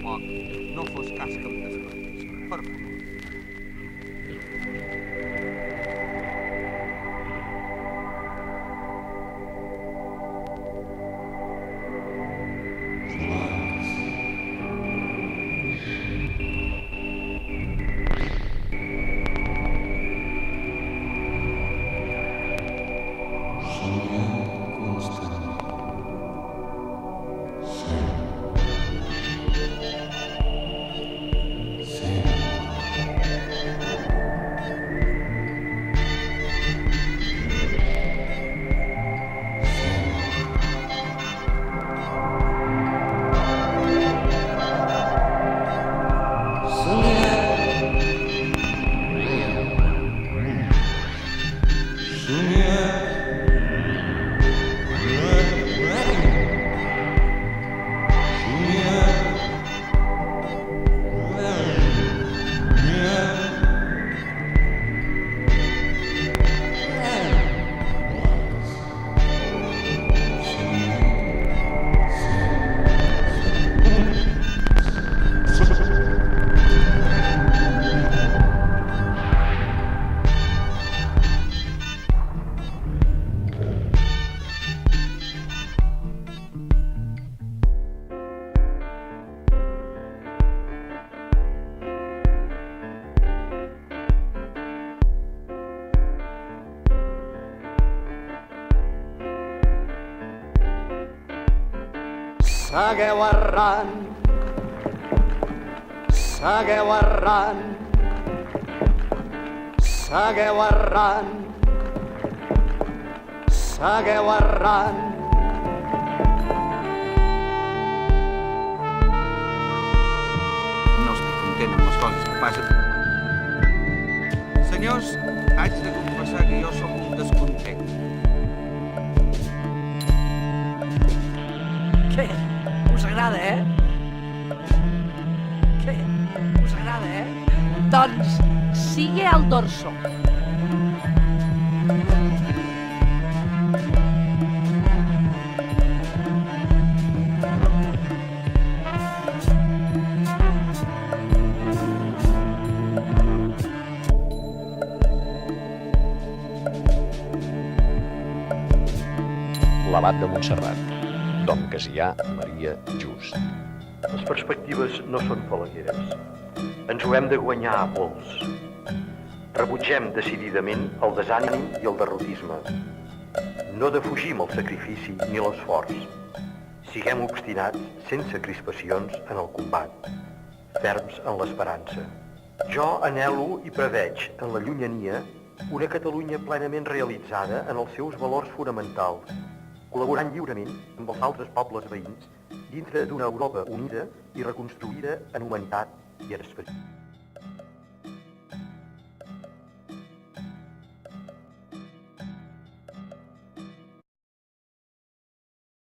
foc, no fos cas que em despertés, per favor. Segueu errant, segueu errant, segueu errant, segueu errant. No estic content amb les coses que passen. Senyors, haig de confessar que jo sóc un descontent. Què? Us agrada, Què? Us agrada, Doncs sigue al dorso. L'abat de Montserrat, Dom Casià Maria Just. Les perspectives no són falagueres. Ens ho hem de guanyar a pols. Rebutgem decididament el desànim i el derrotisme. No defugim el sacrifici ni l'esforç. Siguem obstinats, sense crispacions, en el combat. Ferms en l'esperança. Jo anhelo i preveig en la llunyania una Catalunya plenament realitzada en els seus valors fonamentals, col·laborant lliurement amb els altres pobles veïns dintre d'una Europa unida i reconstruïda en humanitat i en esperit.